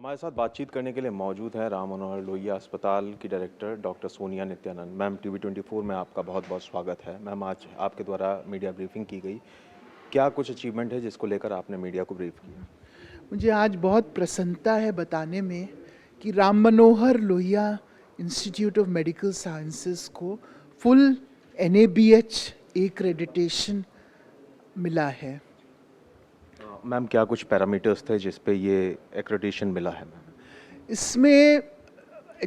हमारे साथ बातचीत करने के लिए मौजूद है राम मनोहर लोहिया अस्पताल की director doctor Sonia Nityanand. Ma'am, TV24 में आपका बहुत बहुत स्वागत है। मैम, आज आपके द्वारा मीडिया ब्रीफिंग की गई, क्या कुछ अचीवमेंट है जिसको लेकर आपने मीडिया को ब्रीफ किया? मुझे आज बहुत प्रसन्नता है बताने में कि Ram Manohar Lohia institute of medical sciences को फुल NABH एक्रेडिटेशन मिला है। मैम, क्या कुछ पैरामीटर्स थे जिस पे ये एक्रेडिटेशन मिला है? मैम, इसमें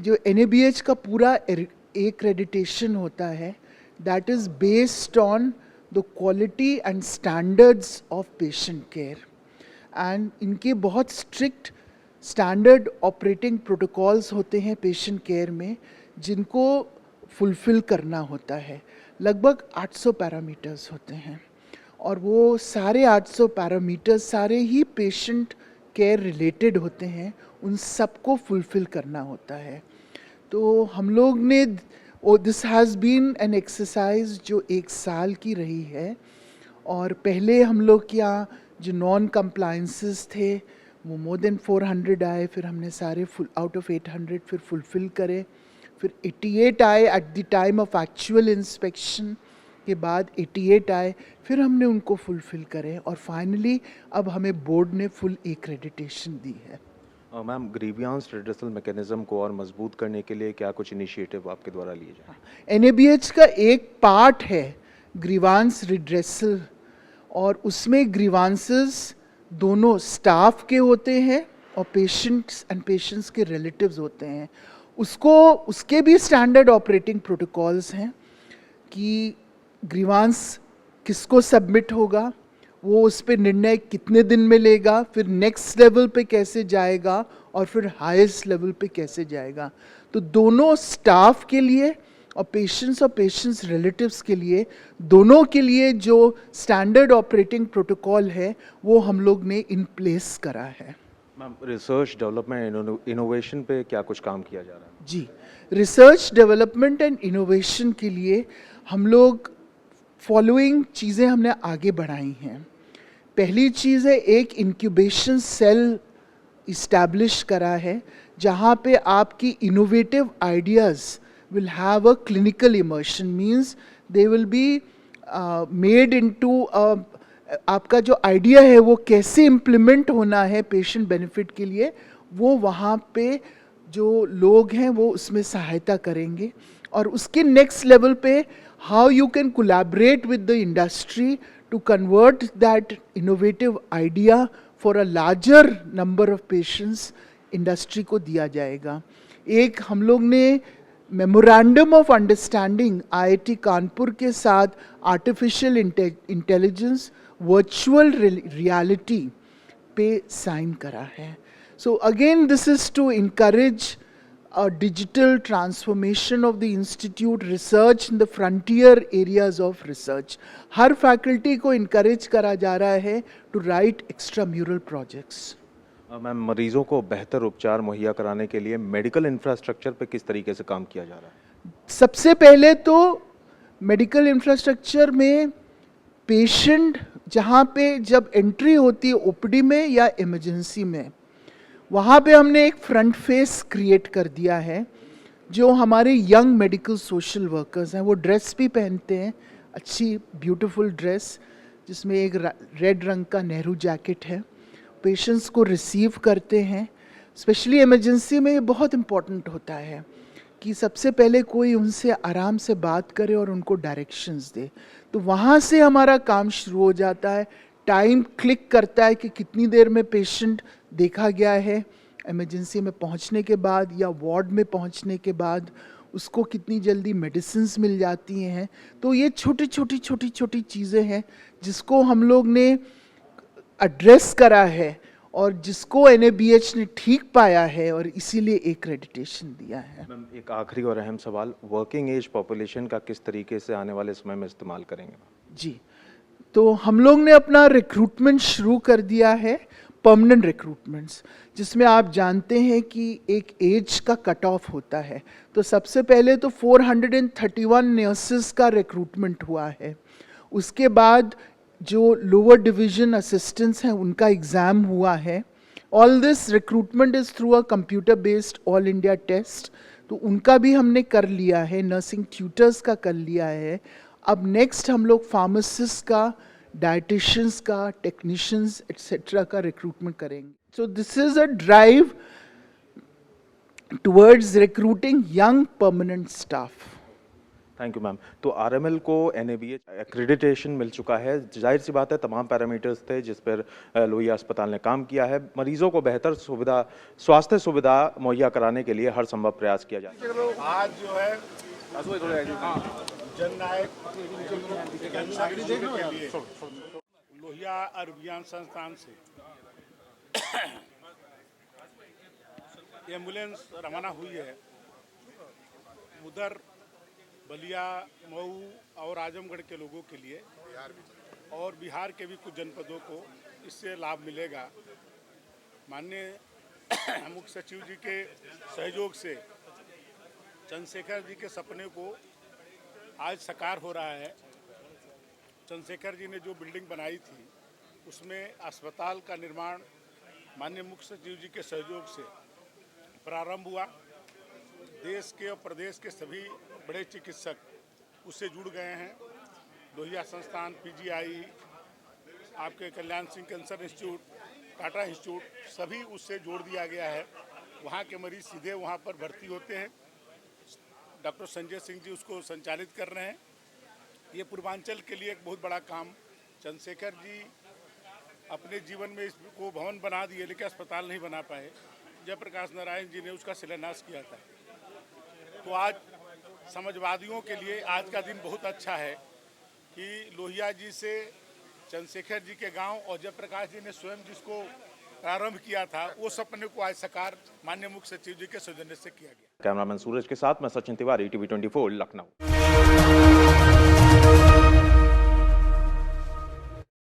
जो NABH का पूरा एक्रेडिटेशन होता है, that is based on the quality and standards of patient care and इनके बहुत स्ट्रिक्ट स्टैंडर्ड ऑपरेटिंग प्रोटोकॉल्स होते हैं पेशेंट केयर में, जिनको फुलफ़िल करना होता है। लगभग 800 पैरामीटर्स होते हैं और वो सारे 800 पैरामीटर्स सारे ही पेशेंट केयर रिलेटेड होते हैं, उन सबको फुलफ़िल करना होता है। तो हम लोग ने this has been an exercise जो 1 साल की रही है और पहले हम लोग के यहाँ जो नॉन कंप्लायंसेस थे वो मोर देन 400 आए, फिर हमने सारे फुल आउट ऑफ 800 फिर फुलफ़िल करे, फिर 88 आए at the time of actual inspection के बाद 88 आए, फिर हमने उनको फुलफ़िल करे और फाइनली अब हमें बोर्ड ने फुल एक्रेडिटेशन दी है। मैम, ग्रीवियांस रिड्रेसल मैकेनिज्म को और मजबूत करने के लिए क्या कुछ इनिशिएटिव आपके द्वारा लिए जाए? NABH का एक पार्ट है ग्रीवांस रिड्रेसल और उसमें ग्रीवांसेस दोनों स्टाफ के होते हैं और पेशेंट्स के रिलेटिव्स होते हैं। उसके भी स्टैंडर्ड ऑपरेटिंग प्रोटोकॉल्स हैं कि ग्रीवांस किसको सबमिट होगा, वो उस पर निर्णय कितने दिन में लेगा, फिर नेक्स्ट लेवल पे कैसे जाएगा और फिर हाईएस्ट लेवल पे कैसे जाएगा। तो दोनों स्टाफ के लिए और पेशेंट्स रिलेटिव्स के लिए, दोनों के लिए जो स्टैंडर्ड ऑपरेटिंग प्रोटोकॉल है वो हम लोग ने इन प्लेस करा है। मैम, रिसर्च डेवलपमेंट इनोवेशन पे क्या कुछ काम किया जा रहा है? जी, रिसर्च डेवलपमेंट एंड इनोवेशन के लिए हम लोग फॉलोइंग चीज़ें हमने आगे बढ़ाई हैं। पहली चीज़ है, एक इंक्यूबेशन सेल इस्टेब्लिश करा है जहाँ पे आपकी innovative ideas will have a clinical immersion, means they will be made into आपका जो आइडिया है वो कैसे इम्प्लीमेंट होना है पेशेंट बेनिफिट के लिए, वो वहाँ पे जो लोग हैं वो उसमें सहायता करेंगे। और उसके नेक्स्ट लेवल पे how you can collaborate with the industry to convert that innovative idea for a larger number of patients industry को दिया जाएगा। एक हम लोग ने memorandum of understanding IIT Kanpur के साथ आर्टिफिशियल इंटेलिजेंस वर्चुअल रियलिटी पे साइन करा है। So again this is to encourage digital transformation of the institute, research in the frontier areas of research. हर फैकल्टी को इनकरेज करा जा रहा है to write extramural projects. Ma'am, मरीजों को बेहतर उपचार मुहैया कराने के लिए मेडिकल इंफ्रास्ट्रक्चर पे किस तरीके से काम किया जा रहा है? सबसे पहले तो मेडिकल इंफ्रास्ट्रक्चर में पेशेंट जहाँ पे जब एंट्री होती है OPD में या इमरजेंसी में, वहाँ पे हमने एक फ्रंट फेस क्रिएट कर दिया है। जो हमारे यंग मेडिकल सोशल वर्कर्स हैं वो ड्रेस भी पहनते हैं, अच्छी ब्यूटीफुल ड्रेस जिसमें एक रेड रंग का नेहरू जैकेट है, पेशेंट्स को रिसीव करते हैं। स्पेशली इमरजेंसी में ये बहुत इम्पॉर्टेंट होता है कि सबसे पहले कोई उनसे आराम से बात करे और उनको डायरेक्शंस दे, तो वहाँ से हमारा काम शुरू हो जाता है। टाइम क्लिक करता है कि कितनी देर में पेशेंट देखा गया है, इमरजेंसी में पहुँचने के बाद या वार्ड में पहुँचने के बाद उसको कितनी जल्दी मेडिसिन्स मिल जाती हैं। तो ये छोटी छोटी चीज़ें हैं जिसको हम लोग ने एड्रेस करा है और जिसको NABH ने ठीक पाया है और इसीलिए एक्रेडिटेशन दिया है। मैम, एक आखिरी और अहम सवाल, वर्किंग एज पॉपुलेशन का किस तरीके से आने वाले समय में इस्तेमाल करेंगे? जी, तो हम लोग ने अपना रिक्रूटमेंट शुरू कर दिया है, परमानेंट रिक्रूटमेंट्स, जिसमें आप जानते हैं कि एक एज का कट ऑफ होता है। तो सबसे पहले तो 431 नर्सेस का रिक्रूटमेंट हुआ है। उसके बाद जो लोअर डिवीज़न असिस्टेंट्स हैं उनका एग्ज़ाम हुआ है all this recruitment is through a computer based all India test, तो उनका भी हमने कर लिया है, नर्सिंग ट्यूटर्स का कर लिया है। अब नेक्स्ट हम लोग फार्मासिस्ट का, डाइटिशियंस का, टेक्नीशियंस एट्सेट्रा का रिक्रूटमेंट करेंगे। So this is a drive towards recruiting young permanent staff. Thank you ma'am. तो आरएमएल को एनएबीएच एक्रेडिटेशन मिल चुका है। जाहिर सी बात है तमाम पैरामीटर्स थे जिस पर लोहिया अस्पताल ने काम किया है। मरीजों को बेहतर सुविधा, स्वास्थ्य सुविधा मुहैया कराने के लिए हर संभव प्रयास किया जाए। आज जो है जननायक के लिए लोहिया आयुर्विज्ञान संस्थान से एम्बुलेंस रवाना हुई है। उधर बलिया, मऊ और आजमगढ़ के लोगों के लिए और बिहार के भी कुछ जनपदों को इससे लाभ मिलेगा। माननीय मुख्य सचिव जी के सहयोग से चंद्रशेखर जी के सपने को आज साकार हो रहा है। चंद्रशेखर जी ने जो बिल्डिंग बनाई थी उसमें अस्पताल का निर्माण माननीय मुख्य सचिव जी के सहयोग से प्रारंभ हुआ। देश के और प्रदेश के सभी बड़े चिकित्सक उससे जुड़ गए हैं। लोहिया संस्थान, पीजीआई, आपके Kalyan Singh cancer institute, Tata institute, सभी उससे जोड़ दिया गया है। वहाँ के मरीज सीधे वहाँ पर भर्ती होते हैं। डॉक्टर संजय सिंह जी उसको संचालित कर रहे हैं। ये पूर्वांचल के लिए एक बहुत बड़ा काम। चंद्रशेखर जी अपने जीवन में इसको भवन बना दिए लेकिन अस्पताल नहीं बना पाए। जयप्रकाश नारायण जी ने उसका शिलान्यास किया था। तो आज समाजवादियों के लिए आज का दिन बहुत अच्छा है कि लोहिया जी से चंद्रशेखर जी के गांव और जयप्रकाश जी ने स्वयं जिसको प्रारंभ किया था वो सपने को आज साकार माननीय मुख्य सचिव जी के सौजन्य से किया गया। कैमरामैन सूरज के साथ मैं सचिन तिवारी, टीवी 24 लखनऊ।